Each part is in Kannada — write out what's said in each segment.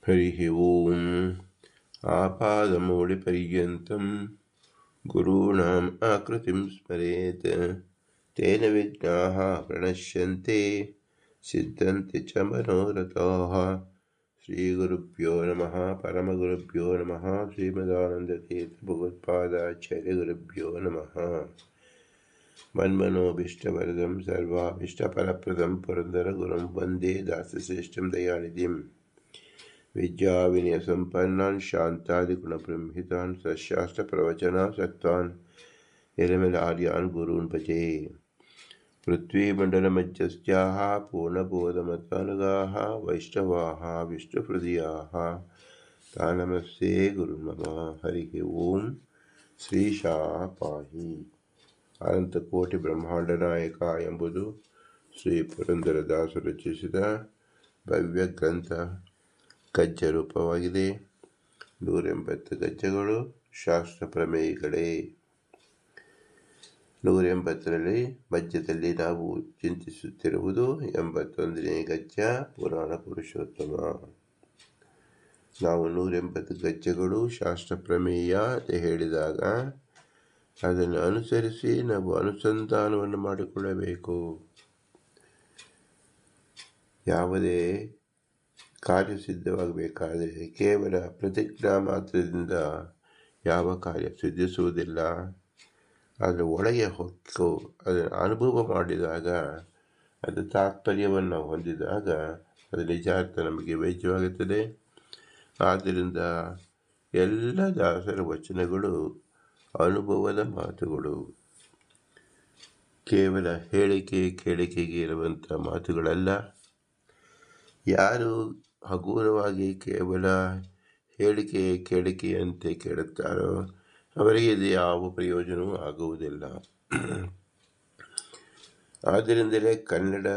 हरिः ओम् आपादमौलिपर्यन्तं गुरूणाम् आकृतिं स्मरेत् तेन विघ्नाः प्रणश्यन्ते सिद्धन्ति च मनोरथाः। श्रीगुरुभ्यो नमः। परमगुरुभ्यो नमः। श्रीमदानन्दतीर्थभगवत्पादाचार्यगुरुभ्यो नमः। मन्मनोभीष्टवरदं सर्वाभीष्टफलप्रदं पुरन्दरगुरुं वन्दे दासश्रेष्ठं दयानिधिम्। विद्याविनयसम्पन्नान् शान्तादिगुणबृंहितान् सशास्त्रप्रवचनासक्तान् यरमिलार्यान् गुरून् भजे। पृथ्वीमण्डलमध्यस्थाः पूर्णबोधमतानुगाः वैष्णवाः विष्णुहृदयाः तान् नमस्ते गुरुन् मम। हरिः ओम्। ಶ್ರೀಶಾಃ ಪಾಹಿ. ಅನಂತಕೋಟಿ ಬ್ರಹ್ಮಾಂಡನಾಯಕ ಎಂಬುದು ಶ್ರೀ ಪುರಂದರದಾಸರು ರಚಿಸಿದ ಭವ್ಯ ಗ್ರಂಥ. ಗಜ್ಜ ರೂಪವಾಗಿದೆ. 180 ಗಜ್ಜಗಳು ಶಾಸ್ತ್ರ ಪ್ರಮೇಯಗಳೇ. 180ರಲ್ಲಿ ಮಧ್ಯದಲ್ಲಿ ನಾವು ಚಿಂತಿಸುತ್ತಿರುವುದು 81ನೇ ಗಜ್ಜ ಪುರಾಣ ಪುರುಷೋತ್ತಮ. ನಾವು 180 ಗಜ್ಜಗಳು ಶಾಸ್ತ್ರ ಪ್ರಮೇಯ ಅಂತ ಹೇಳಿದಾಗ ಅದನ್ನು ಅನುಸರಿಸಿ ನಾವು ಅನುಸಂಧಾನವನ್ನು ಮಾಡಿಕೊಳ್ಳಬೇಕು. ಯಾವುದೇ ಕಾರ್ಯ ಸಿದ್ಧವಾಗಬೇಕಾದರೆ ಕೇವಲ ಪ್ರತಿಜ್ಞಾ ಮಾತ್ರದಿಂದ ಯಾವ ಕಾರ್ಯ ಸಿದ್ಧಿಸುವುದಿಲ್ಲ. ಅದರ ಒಳಗೆ ಹೊಕ್ಕು ಅದನ್ನು ಅನುಭವ ಮಾಡಿದಾಗ, ಅದು ತಾತ್ಪರ್ಯವನ್ನು ಹೊಂದಿದಾಗ ಅದು ನಿಜಾರ್ಥ ನಮಗೆ ವೇದ್ಯವಾಗುತ್ತದೆ. ಆದ್ದರಿಂದ ಎಲ್ಲ ದಾಸರ ವಚನಗಳು ಅನುಭವದ ಮಾತುಗಳು, ಕೇವಲ ಹೇಳಿಕೆ ಕೇಳಿಕೆಗೆ ಇರುವಂಥ ಮಾತುಗಳಲ್ಲ. ಯಾರು ಹಗುರವಾಗಿ ಕೇವಲ ಹೇಳಿಕೆ ಕೇಳಿಕೆಯಂತೆ ಕೇಳುತ್ತಾರೋ ಅವರಿಗೆ ಇದು ಯಾವ ಪ್ರಯೋಜನವೂ ಆಗುವುದಿಲ್ಲ. ಆದ್ದರಿಂದಲೇ ಕನ್ನಡ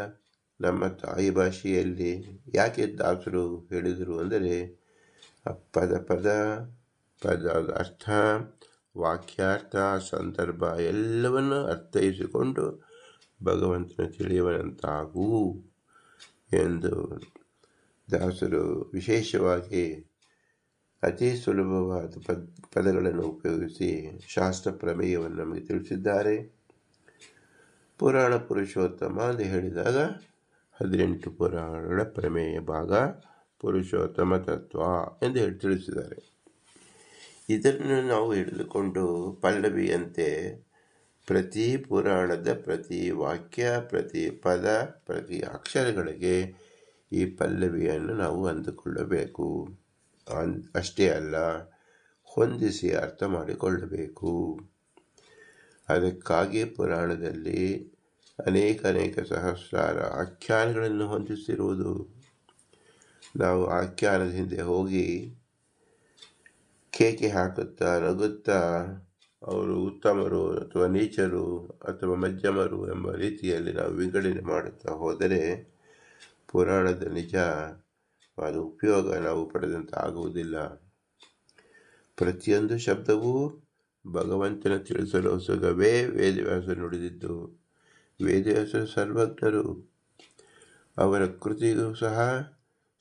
ನಮ್ಮ ತಾಯಿ ಭಾಷೆಯಲ್ಲಿ ಯಾಕೆ ದಾಸರು ಹೇಳಿದರು ಅಂದರೆ, ಪದ ಅರ್ಥ, ವಾಕ್ಯಾರ್ಥ, ಸಂದರ್ಭ ಎಲ್ಲವನ್ನು ಅರ್ಥೈಸಿಕೊಂಡು ಭಗವಂತನ ತಿಳಿಯುವಂತಾಗು ಎಂದು ದಾಸರು ವಿಶೇಷವಾಗಿ ಅತಿ ಸುಲಭವಾದ ಪದಗಳನ್ನು ಉಪಯೋಗಿಸಿ ಶಾಸ್ತ್ರ ಪ್ರಮೇಯವನ್ನು ನಮಗೆ ತಿಳಿಸಿದ್ದಾರೆ. ಪುರಾಣ ಪುರುಷೋತ್ತಮ ಅಂತ ಹೇಳಿದಾಗ 18 ಪುರಾಣಗಳ ಪ್ರಮೇಯ ಭಾಗ ಪುರುಷೋತ್ತಮ ತತ್ವ ಎಂದು ಹೇಳಿ ತಿಳಿಸಿದ್ದಾರೆ. ಇದನ್ನು ನಾವು ಹಿಡಿದುಕೊಂಡು ಪಲ್ಲವಿಯಂತೆ ಪ್ರತಿ ಪುರಾಣದ ಪ್ರತಿ ವಾಕ್ಯ, ಪ್ರತಿ ಪದ, ಪ್ರತಿ ಅಕ್ಷರಗಳಿಗೆ ಈ ಪಲ್ಲವಿಯನ್ನು ನಾವು ಅಂದುಕೊಳ್ಳಬೇಕು. ಅಷ್ಟೇ ಅಲ್ಲ, ಹೊಂದಿಸಿ ಅರ್ಥ ಮಾಡಿಕೊಳ್ಳಬೇಕು. ಅದಕ್ಕಾಗಿ ಪುರಾಣದಲ್ಲಿ ಅನೇಕ ಸಹಸ್ರಾರ ಆಖ್ಯಾನಗಳನ್ನು ಹೊಂದಿಸಿರುವುದು. ನಾವು ಆಖ್ಯಾನದ ಹಿಂದೆ ಹೋಗಿ ಕೇಕೆ ಹಾಕುತ್ತಾ ನಗುತ್ತಾ ಅವರು ಉತ್ತಮರು ಅಥವಾ ನೀಚರು ಅಥವಾ ಮಧ್ಯಮರು ಎಂಬ ರೀತಿಯಲ್ಲಿ ನಾವು ವಿಂಗಡಣೆ ಮಾಡುತ್ತಾ ಹೋದರೆ ಪುರಾಣದ ನಿಜವಾದ ಉಪಯೋಗ ನಾವು ಪಡೆದಂತೆ ಆಗುವುದಿಲ್ಲ. ಪ್ರತಿಯೊಂದು ಶಬ್ದವೂ ಭಗವಂತನ ತಿಳಿಸಲು ಸುಗವೇ ವೇದವ್ಯಾಸರು ನುಡಿದಿದ್ದು. ವೇದವ್ಯಾಸರು ಸರ್ವಜ್ಞರು. ಅವರ ಕೃತಿಗೂ ಸಹ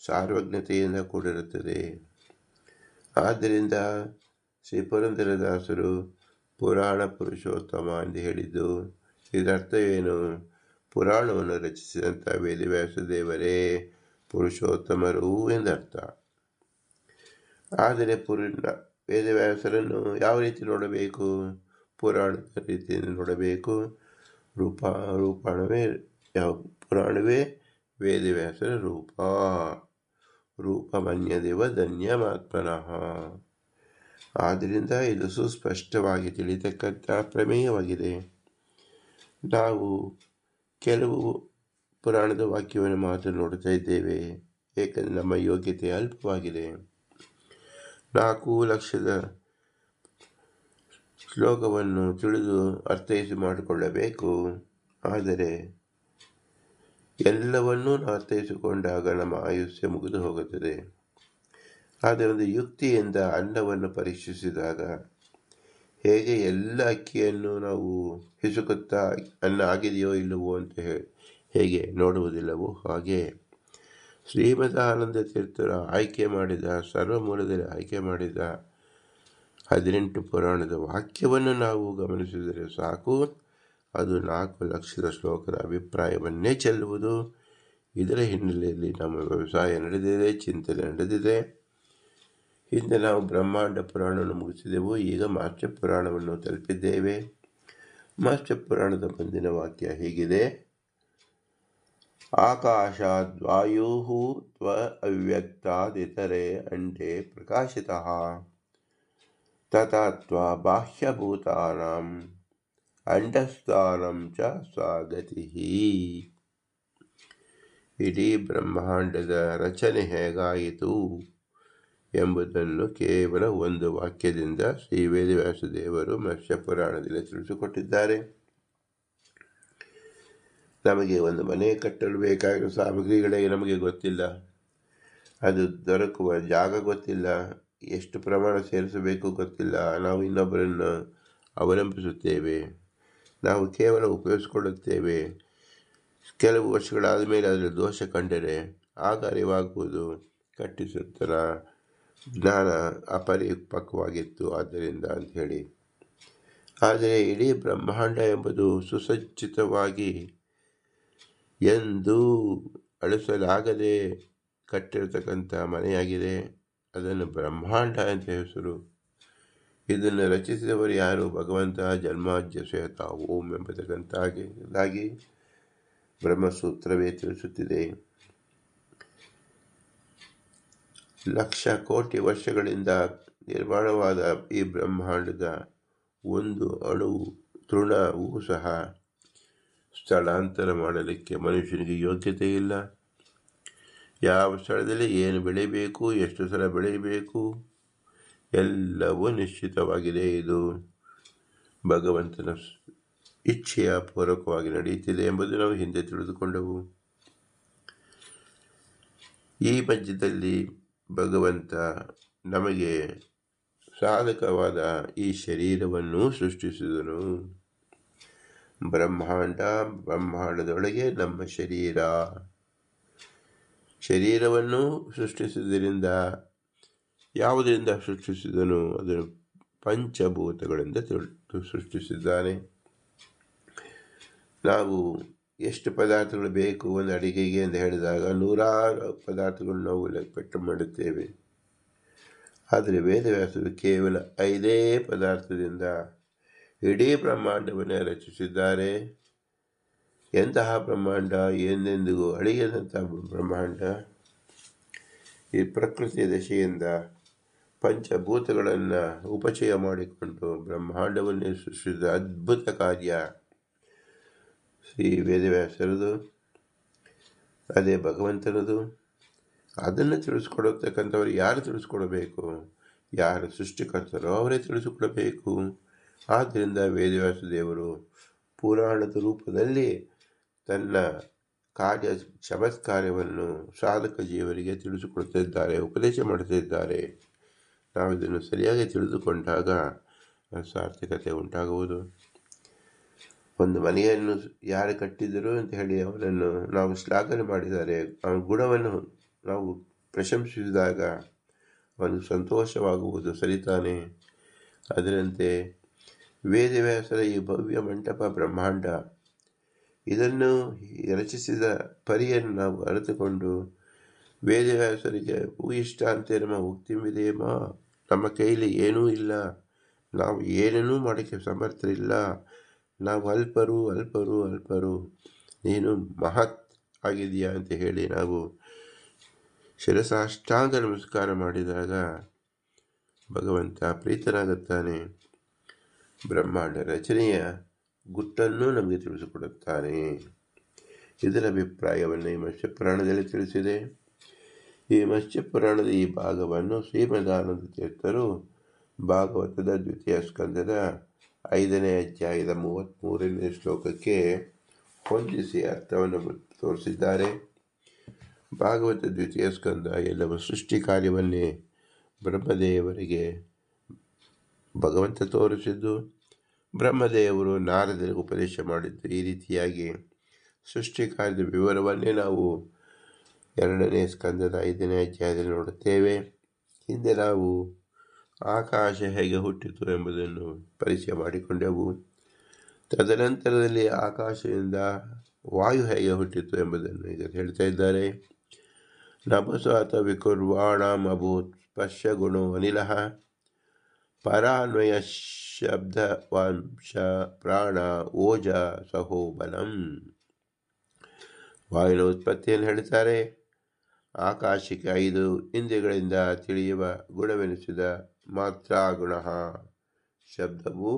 ಸಾರ್ವಜ್ಞತೆಯಿಂದ ಕೂಡಿರುತ್ತದೆ. ಆದ್ದರಿಂದ ಶ್ರೀ ಪುರಂದರದಾಸರು ಪುರಾಣ ಪುರುಷೋತ್ತಮ ಎಂದು ಹೇಳಿದ್ದು. ಇದರ್ಥವೇನು? ಪುರಾಣವನ್ನು ರಚಿಸಿದಂಥ ವೇದವ್ಯಾಸ ದೇವರೇ ಪುರುಷೋತ್ತಮರು ಎಂದರ್ಥ. ಆದರೆ ವೇದವ್ಯಾಸರನ್ನು ಯಾವ ರೀತಿ ನೋಡಬೇಕು? ಪುರಾಣದ ರೀತಿಯಲ್ಲಿ ನೋಡಬೇಕು. ಪುರಾಣವೇ ವೇದವ್ಯಾಸರ ರೂಪಮನ್ಯದೇವ ಧನ್ಯಮಾತ್ಮನಃ. ಆದ್ದರಿಂದ ಇದು ಸುಸ್ಪಷ್ಟವಾಗಿ ತಿಳಿತಕ್ಕಂಥ ಪ್ರಮೇಯವಾಗಿದೆ. ನಾವು ಕೆಲವು ಪುರಾಣದ ವಾಕ್ಯವನ್ನು ಮಾತ್ರ ನೋಡ್ತಾ ಇದ್ದೇವೆ, ಏಕೆಂದರೆ ನಮ್ಮ ಯೋಗ್ಯತೆ ಅಲ್ಪವಾಗಿದೆ. 4 ಲಕ್ಷದ ಶ್ಲೋಕವನ್ನು ತಿಳಿದು ಅರ್ಥೈಸಿ ಮಾಡಿಕೊಳ್ಳಬೇಕು. ಆದರೆ ಎಲ್ಲವನ್ನೂ ಅರ್ಥೈಸಿಕೊಂಡಾಗ ನಮ್ಮ ಆಯುಷ್ಯ ಮುಗಿದು ಹೋಗುತ್ತದೆ. ಆದರೆ ಒಂದು ಯುಕ್ತಿಯಿಂದ ಅನ್ನವನ್ನು ಪರೀಕ್ಷಿಸಿದಾಗ ಹೇಗೆ ಎಲ್ಲ ಅಕ್ಕಿಯನ್ನು ನಾವು ಹಿಸುಕುತ್ತಾ ಅನ್ನ ಆಗಿದೆಯೋ ಇಲ್ಲವೋ ಅಂತ ಹೇಗೆ ನೋಡುವುದಿಲ್ಲವೋ ಹಾಗೆ ಶ್ರೀಮದಾನಂದ ತೀರ್ಥರು ಆಯ್ಕೆ ಮಾಡಿದ ಸರ್ವಮೂಲದಲ್ಲಿ ಆಯ್ಕೆ ಮಾಡಿದ 18 ಪುರಾಣದ ವಾಕ್ಯವನ್ನು ನಾವು ಗಮನಿಸಿದರೆ ಸಾಕು, ಅದು 4 ಲಕ್ಷದ ಶ್ಲೋಕದ ಅಭಿಪ್ರಾಯವನ್ನೇ ಚೆಲ್ಲುವುದು. ಇದರ ಹಿನ್ನೆಲೆಯಲ್ಲಿ ನಮ್ಮ ವ್ಯವಸಾಯ ನಡೆದಿದೆ, ಚಿಂತನೆ ನಡೆದಿದೆ. ಹಿಂದೆ ನಾವು ಬ್ರಹ್ಮಾಂಡ ಪುರಾಣವನ್ನು ಮುಗಿಸಿದೆವು, ಈಗ ಮಾಸ್ಟರ್ ಪುರಾಣವನ್ನು ತಲುಪಿದ್ದೇವೆ. ಮಾಸ್ಟರ್ ಪುರಾಣದ ಮುಂದಿನ ವಾಕ್ಯ ಹೀಗಿದೆ: ಆಕಾಶಾದ್ವಾಯು ತ್ವ ಅವ್ಯಕ್ತಾದಿತರೆ ಅಂಡೇ ಪ್ರಕಾಶಿತಃ ತಥಾ ತ್ವ ಬಾಹ್ಯಭೂತಾನಾಂ ಅಂಡಸ್ಥಾನಂ ಚ ಸ್ವಾಗತಿಃ. ಇಡೀ ಬ್ರಹ್ಮಾಂಡದ ರಚನೆ ಹೇಗಾಯಿತು ಎಂಬುದನ್ನು ಕೇವಲ ಒಂದು ವಾಕ್ಯದಿಂದ ಶ್ರೀ ವೇದವ್ಯಾಸದೇವರು ಮತ್ಸ್ಯ ಪುರಾಣದಲ್ಲಿ ತಿಳಿಸಿಕೊಟ್ಟಿದ್ದಾರೆ. ನಮಗೆ ಒಂದು ಮನೆ ಕಟ್ಟಲು ಬೇಕಾಗಿರುವ ಸಾಮಗ್ರಿಗಳೇ ನಮಗೆ ಗೊತ್ತಿಲ್ಲ, ಅದು ದೊರಕುವ ಜಾಗ ಗೊತ್ತಿಲ್ಲ, ಎಷ್ಟು ಪ್ರಮಾಣ ಸೇರಿಸಬೇಕು ಗೊತ್ತಿಲ್ಲ. ನಾವು ಇನ್ನೊಬ್ಬರನ್ನು ಅವಲಂಬಿಸುತ್ತೇವೆ, ನಾವು ಕೇವಲ ಉಪಯೋಗಿಸಿಕೊಳ್ಳುತ್ತೇವೆ. ಕೆಲವು ವರ್ಷಗಳಾದ ಮೇಲೆ ಅದರಲ್ಲಿ ದೋಷ ಕಂಡರೆ ಆಗ ಅರಿವಾಗುವುದು ಕಟ್ಟಿಸುತ್ತನ ಜ್ಞಾನ ಅಪರಿಪಕ್ವವಾಗಿತ್ತು ಆದ್ದರಿಂದ ಅಂಥೇಳಿ. ಆದರೆ ಇಡೀ ಬ್ರಹ್ಮಾಂಡ ಎಂಬುದು ಸುಸಜ್ಜಿತವಾಗಿ ಎಂದೂ ಅಳಿಸಲಾಗದೆ ಕಟ್ಟಿರತಕ್ಕಂಥ ಮನೆಯಾಗಿದೆ. ಅದನ್ನು ಬ್ರಹ್ಮಾಂಡ ಅಂತ ಹೆಸರು. ಇದನ್ನು ರಚಿಸಿದವರು ಯಾರು? ಭಗವಂತ. ಜನ್ಮಾದ್ಯಸ್ಯ ಓಂ ಎಂಬತಕ್ಕಂತಾಗಿ ಬ್ರಹ್ಮಸೂತ್ರವೇ ತಿಳಿಸುತ್ತಿದೆ. ಲಕ್ಷ ಕೋಟಿ ವರ್ಷಗಳಿಂದ ನಿರ್ಮಾಣವಾದ ಈ ಬ್ರಹ್ಮಾಂಡದ ಒಂದು ಅಣುವು ತೃಣವೂ ಸಹ ಸ್ಥಳಾಂತರ ಮಾಡಲಿಕ್ಕೆ ಮನುಷ್ಯನಿಗೆ ಯೋಗ್ಯತೆ ಇಲ್ಲ. ಯಾವ ಸ್ಥಳದಲ್ಲಿ ಏನು ಬೆಳೆಯಬೇಕು, ಎಷ್ಟು ಸಲ ಬೆಳೆಯಬೇಕು, ಎಲ್ಲವೂ ನಿಶ್ಚಿತವಾಗಿದೆ. ಇದು ಭಗವಂತನ ಇಚ್ಛೆಯ ಪೂರ್ವಕವಾಗಿ ನಡೆಯುತ್ತಿದೆ ಎಂಬುದು ನಾವು ಹಿಂದೆ ತಿಳಿದುಕೊಂಡವು. ಈ ಮಧ್ಯದಲ್ಲಿ ಭಗವಂತ ನಮಗೆ ಸಾಧಕವಾದ ಈ ಶರೀರವನ್ನು ಸೃಷ್ಟಿಸಿದನು. ಬ್ರಹ್ಮಾಂಡದೊಳಗೆ ನಮ್ಮ ಶರೀರವನ್ನು ಸೃಷ್ಟಿಸಿದ್ದರಿಂದ ಯಾವುದರಿಂದ ಸೃಷ್ಟಿಸಿದನು? ಅದನ್ನು ಪಂಚಭೂತಗಳಿಂದ ಸೃಷ್ಟಿಸಿದ್ದಾನೆ. ನಾವು ಎಷ್ಟು ಪದಾರ್ಥಗಳು ಬೇಕು ಒಂದು ಅಡಿಗೆಗೆ ಅಂತ ಹೇಳಿದಾಗ 100 ಪದಾರ್ಥಗಳು ನಾವು ಲೆಕ್ಕ ಮಾಡುತ್ತೇವೆ. ಆದರೆ ವೇದವ್ಯಾಸರು ಕೇವಲ 5 ಪದಾರ್ಥದಿಂದ ಇಡೀ ಬ್ರಹ್ಮಾಂಡವನ್ನೇ ರಚಿಸಿದ್ದಾರೆ. ಎಂತಹ ಬ್ರಹ್ಮಾಂಡ! ಎಂದೆಂದಿಗೂ ಅಳಿಯದಂತಹ ಬ್ರಹ್ಮಾಂಡ. ಈ ಪ್ರಕೃತಿಯ ದಶೆಯಿಂದ ಪಂಚಭೂತಗಳನ್ನು ಉಪಚಯ ಮಾಡಿಕೊಂಡು ಬ್ರಹ್ಮಾಂಡವನ್ನೇ ಸೃಷ್ಟಿಸಿದ ಅದ್ಭುತ ಕಾರ್ಯ ಶ್ರೀ ವೇದವ್ಯಾಸರದು, ಅದೇ ಭಗವಂತನದು. ಅದನ್ನು ತಿಳಿಸ್ಕೊಡತಕ್ಕಂಥವ್ರು ಯಾರು ತಿಳಿಸ್ಕೊಡಬೇಕು? ಯಾರು ಸೃಷ್ಟಿಕರ್ತರೋ ಅವರೇ ತಿಳಿಸಿಕೊಡಬೇಕು. ಆದ್ದರಿಂದ ವೇದವ್ಯಾಸ ದೇವರು ಪುರಾಣದ ರೂಪದಲ್ಲಿ ತನ್ನ ಚಮತ್ಕಾರ್ಯವನ್ನು ಸಾಧಕ ಜೀವರಿಗೆ ತಿಳಿಸಿಕೊಡ್ತಿದ್ದಾರೆ, ಉಪದೇಶ ಮಾಡುತ್ತಿದ್ದಾರೆ. ನಾವು ಇದನ್ನು ಸರಿಯಾಗಿ ತಿಳಿದುಕೊಂಡಾಗ ಸಾರ್ಥಕತೆ ಉಂಟಾಗುವುದು. ಒಂದು ಮನೆಯನ್ನು ಯಾರು ಕಟ್ಟಿದರು ಅಂತ ಹೇಳಿ ಅವನನ್ನು ನಾವು ಶ್ಲಾಘನೆ ಮಾಡಿದರೆ, ಅವನ ಗುಣವನ್ನು ನಾವು ಪ್ರಶಂಸಿಸಿದಾಗ ಅವನು ಸಂತೋಷವಾಗುವುದು ಸರಿತಾನೆ. ಅದರಂತೆ ವೇದವ್ಯಾಸರ ಈ ಭವ್ಯ ಮಂಟಪ ಬ್ರಹ್ಮಾಂಡ, ಇದನ್ನು ರಚಿಸಿದ ಪರಿಯನ್ನು ನಾವು ಅರಿತುಕೊಂಡು ವೇದವ್ಯಾಸರಿಗೆ ಇಷ್ಟಾಂತೆ ನಮ್ಮ ಉಕ್ತಿಮಿದೇಮ, ನಮ್ಮ ಕೈಲಿ ಏನೂ ಇಲ್ಲ, ನಾವು ಏನನ್ನೂ ಮಾಡೋಕ್ಕೆ ಸಮರ್ಥರಿಲ್ಲ, ನಾವು ಅಲ್ಪರು, ನೀನು ಮಹತ್ ಆಗಿದೆಯಾ ಅಂತ ಹೇಳಿ ನಾವು ಶಿರಸಾಷ್ಟಾಂಗ ನಮಸ್ಕಾರ ಮಾಡಿದಾಗ ಭಗವಂತ ಪ್ರೀತನಾಗುತ್ತಾನೆ. ಬ್ರಹ್ಮಾಂಡ ರಚನೆಯ ಗುಟ್ಟನ್ನು ನಮಗೆ ತಿಳಿಸಿಕೊಡುತ್ತಾನೆ. ಇದರ ಅಭಿಪ್ರಾಯವನ್ನು ಈ ಮತ್ಸ್ಯ ಪುರಾಣದಲ್ಲಿ ತಿಳಿಸಿದೆ. ಈ ಮತ್ಸ್ಯ ಪುರಾಣದ ಈ ಭಾಗವನ್ನು ಶ್ರೀಮದಾನಂದ ತೀರ್ಥರು ಭಾಗವತದ 2ನೇ ಸ್ಕಂದದ 5ನೇ ಅಧ್ಯಾಯದ 33ನೇ ಶ್ಲೋಕಕ್ಕೆ ಹೊಂದಿಸಿ ಅರ್ಥವನ್ನು ತೋರಿಸಿದ್ದಾರೆ. ಭಾಗವತ 2ನೇ ಸ್ಕಂದ ಎಲ್ಲವ ಸೃಷ್ಟಿ ಕಾರ್ಯವನ್ನೇ ಬ್ರಹ್ಮದೇವರಿಗೆ ಭಗವಂತ ತೋರಿಸಿದ್ದು. ಬ್ರಹ್ಮದೇವರು ನಾರದರಿಗೆ ಉಪದೇಶ ಮಾಡಿದ್ದು ಈ ರೀತಿಯಾಗಿ ಸೃಷ್ಟಿ ಕಾರ್ಯದ ವಿವರವನ್ನೇ ನಾವು 2ನೇ ಸ್ಕಂದದ 5ನೇ ಅಧ್ಯಾಯದಲ್ಲಿ ನೋಡುತ್ತೇವೆ. ಹಿಂದೆ ನಾವು ಆಕಾಶ ಹೇಗೆ ಹುಟ್ಟಿತು ಎಂಬುದನ್ನು ಪರಿಚಯ ಮಾಡಿಕೊಂಡೆವು. ತದನಂತರದಲ್ಲಿ ಆಕಾಶದಿಂದ ವಾಯು ಹೇಗೆ ಹುಟ್ಟಿತು ಎಂಬುದನ್ನು ಈಗ ಹೇಳ್ತಾ ಇದ್ದಾರೆ. ನಭಸಾತ ವಿಕುರ್ವಾಣಂ ಅಭೂತ್ ಸ್ಪರ್ಶ ಗುಣೋ ಅನಿಲ ಪರಾನ್ವಯ ಶಬ್ದವಂಶ ಪ್ರಾಣ ಓಜ ಸಹೋ ಬಲಂ. ವಾಯುವಿನ ಉತ್ಪತ್ತಿಯನ್ನು ಹೇಳ್ತಾರೆ. ಆಕಾಶಕ್ಕೆ 5 ಇಂದ್ರಿಯಗಳಿಂದ ತಿಳಿಯುವ ಗುಣವೆನಿಸಿದ ಮಾತ್ರಾ ಗುಣ ಶಬ್ದವು,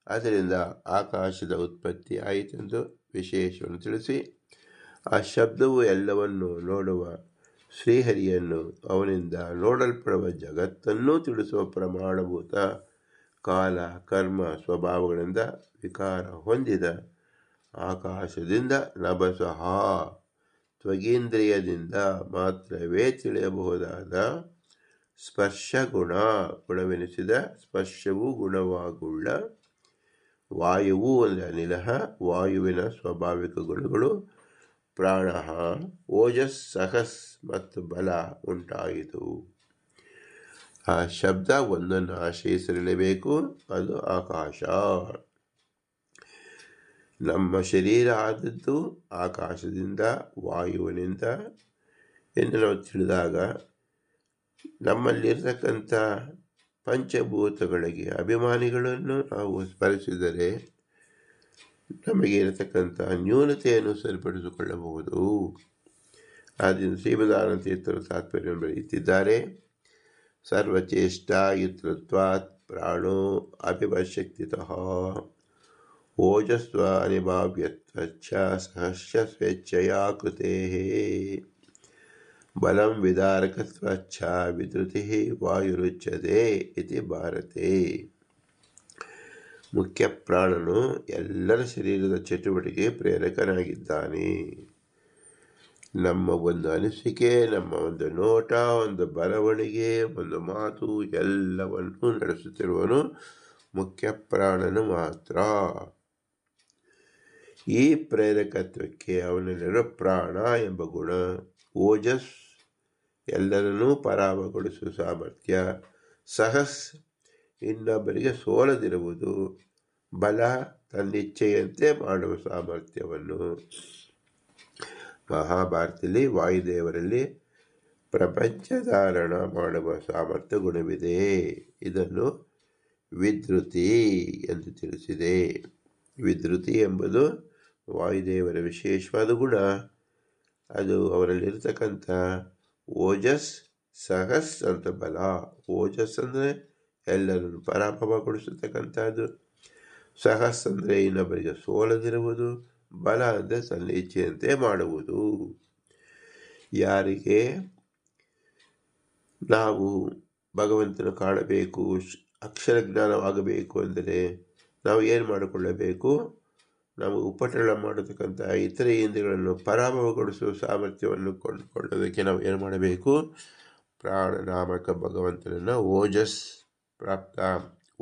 ಅದರಿಂದ ಆಕಾಶದ ಉತ್ಪತ್ತಿ ಆಯಿತೆಂದು ವಿಶೇಷವನ್ನು ತಿಳಿಸಿ, ಆ ಶಬ್ದವು ಎಲ್ಲವನ್ನು ನೋಡುವ ಶ್ರೀಹರಿಯನ್ನು, ಅವನಿಂದ ನೋಡಲ್ಪಡುವ ಜಗತ್ತನ್ನೂ ತಿಳಿಸುವ ಪ್ರಮಾಣಭೂತ ಕಾಲ ಕರ್ಮ ಸ್ವಭಾವಗಳಿಂದ ವಿಕಾರ ಹೊಂದಿದ ಆಕಾಶದಿಂದ ನಭಸಃ ತ್ವಗೀಂದ್ರಿಯದಿಂದ ಮಾತ್ರವೇ ತಿಳಿಯಬಹುದಾದ ಗುಣವೆನಿಸಿದ ಸ್ಪರ್ಶವೂ ಗುಣವಾಗುಳ್ಳ ವಾಯುವು ಅಂದರೆ ಅನಿಲ, ವಾಯುವಿನ ಸ್ವಾಭಾವಿಕ ಗುಣಗಳು ಪ್ರಾಣ, ಓಜಸ್, ಸಹಸ್ ಮತ್ತು ಬಲ ಉಂಟಾಯಿತು. ಆ ಶಬ್ದ ಒಂದನ್ನು ಆಶ್ರಯಿಸಿರಲೇಬೇಕು, ಅದು ಆಕಾಶ. ನಮ್ಮ ಶರೀರ ಆದದ್ದು ಆಕಾಶದಿಂದ, ವಾಯುವಿನಿಂದ ಎಂದು ನಾವು ತಿಳಿದಾಗ ನಮ್ಮಲ್ಲಿರ್ತಕ್ಕಂಥ ಪಂಚಭೂತಗಳಿಗೆ ಅಭಿಮಾನಿಗಳನ್ನು ನಾವು ಸ್ಮರಿಸಿದರೆ ನಮಗೆ ಇರತಕ್ಕಂಥ ನ್ಯೂನತೆಯನ್ನು ಸರಿಪಡಿಸಿಕೊಳ್ಳಬಹುದು. ಆದ್ದರಿಂದ ಶ್ರೀಮದಾನಂದ ತೀರ್ಥರು ತಾತ್ಪರ್ಯವನ್ನು ಬರೆಯುತ್ತಿದ್ದಾರೆ. ಸರ್ವಚೇಷ್ಟಾಯುತೃತ್ವಾತ್ ಪ್ರಾಣೋ ಅಭಿವಶಕ್ತಿತಃ ಓಜಸ್ವ ಅನಿಭಾವ್ಯತ್ವಚ್ಚ ಸಹಸ್ಯ ಸ್ವೇಚ್ಛಯಾ ಕೃತೇಃ ಬಲಂ ವಿದಾರಕತ್ವಚ್ಚ ವಿದ್ಯುತಿಃ ವಾಯುರುಚ್ಯತೆ ಇತಿ ಭಾರತೆ. ಮುಖ್ಯ ಪ್ರಾಣನು ಎಲ್ಲರ ಶರೀರದ ಚಟುವಟಿಕೆ ಪ್ರೇರಕನಾಗಿದ್ದಾನೆ. ನಮ್ಮ ಒಂದು ಅನಿಸಿಕೆ, ನಮ್ಮ ಒಂದು ನೋಟ, ಒಂದು ಬರವಣಿಗೆ, ಒಂದು ಮಾತು ಎಲ್ಲವನ್ನೂ ನಡೆಸುತ್ತಿರುವನು ಮುಖ್ಯ ಪ್ರಾಣನು ಮಾತ್ರ. ಈ ಪ್ರೇರಕತ್ವಕ್ಕೆ ಅವನಲ್ಲಿರೋ ಪ್ರಾಣ ಎಂಬ ಗುಣ, ಓಜಸ್ ಎಲ್ಲರನ್ನೂ ಪರಾಮಗೊಳಿಸುವ ಸಾಮರ್ಥ್ಯ, ಸಹಸ್ ಇನ್ನೊಬ್ಬರಿಗೆ ಸೋಲದಿರುವುದು, ಬಲ ತನ್ನಿಚ್ಛೆಯಂತೆ ಮಾಡುವ ಸಾಮರ್ಥ್ಯವನ್ನು. ಮಹಾಭಾರತದಲ್ಲಿ ವಾಯುದೇವರಲ್ಲಿ ಪ್ರಪಂಚಧಾರಣ ಮಾಡುವ ಸಾಮರ್ಥ್ಯ ಗುಣವಿದೆ. ಇದನ್ನು ವಿದ್ರುತಿ ಎಂದು ತಿಳಿಸಿದೆ. ವಿದ್ರುತಿ ಎಂಬುದು ವಾಯುದೇವರ ವಿಶೇಷವಾದ ಗುಣ. ಅದು ಅವರಲ್ಲಿರ್ತಕ್ಕಂಥ ಓಜಸ್, ಸಹಸ್ ಅಂತ ಬಲ. ಓಜಸ್ ಅಂದರೆ ಎಲ್ಲರನ್ನು ಪರಾಭವಗೊಳಿಸತಕ್ಕಂಥದ್ದು, ಸಹಸ್ ಅಂದರೆ ಇನ್ನೊಬ್ಬರಿಗೆ ಸೋಲದಿರುವುದು, ಬಲ ಅಂದರೆ ತನ್ನ ಇಚ್ಛೆಯಂತೆ ಮಾಡುವುದು. ಯಾರಿಗೆ ನಾವು ಭಗವಂತನ ಕಾಣಬೇಕು, ಅಕ್ಷರ ಜ್ಞಾನವಾಗಬೇಕು ಅಂದರೆ ನಾವು ಏನು ಮಾಡಿಕೊಳ್ಳಬೇಕು? ನಾವು ಉಪಟಳ ಮಾಡತಕ್ಕಂಥ ಇತರ ಇಂದ್ರಿಯಗಳನ್ನು ಪರಾಭವಗೊಳಿಸುವ ಸಾಮರ್ಥ್ಯವನ್ನು ಕೊಂಡುಕೊಳ್ಳೋದಕ್ಕೆ ನಾವು ಏನು ಮಾಡಬೇಕು? ಪ್ರಾಣನಾಮಕ ಭಗವಂತನನ್ನು ಓಜಸ್ ಪ್ರಾಪ್ತ,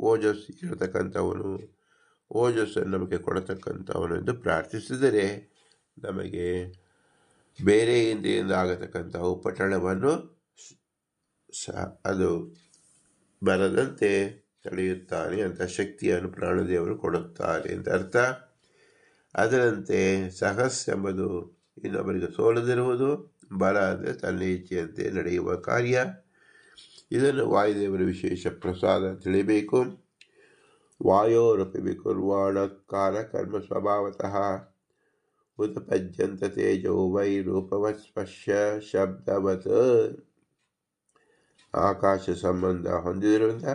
ಓಜಸ್ ಇರತಕ್ಕಂಥವನು, ಓಜಸ್ಸನ್ನು ನಮಗೆ ಕೊಡತಕ್ಕಂಥವನು ಎಂದು ಪ್ರಾರ್ಥಿಸಿದರೆ ನಮಗೆ ಬೇರೆ ಇಂದ್ರಿಯಿಂದ ಆಗತಕ್ಕಂಥ ಉಪಟಳವನ್ನು ಅದು ಬರದಂತೆ ತಡೆಯುತ್ತಾನೆ ಅಂತ ಶಕ್ತಿಯನ್ನು ಪ್ರಾಣದೇವರು ಕೊಡುತ್ತಾರೆ ಅಂತ ಅರ್ಥ. ಅದರಂತೆ ಸಹಸ್ ಎಂಬುದು ಇನ್ನೊಬ್ಬರಿಗೆ ಸೋಲದಿರುವುದು, ಬಲ ಅಂದರೆ ತನ್ನ ಇಚ್ಛೆಯಂತೆ ನಡೆಯುವ ಕಾರ್ಯ. ಇದನ್ನು ವಾಯುದೇವರ ವಿಶೇಷ ಪ್ರಸಾದ ತಿಳಿಯಬೇಕು. ವಾಯೋರಪಿ ವಿಕುರ್ವಾಣ ಕಾಲ ಕರ್ಮ ಸ್ವಭಾವತಃ ಉತ್ಪಜ್ಯಂತ ತೇಜೋ ವೈ ರೂಪವತ್ ಸ್ಪರ್ಶ ಶಬ್ದವತ್. ಆಕಾಶ ಸಂಬಂಧ ಹೊಂದಿರುವುದರಿಂದ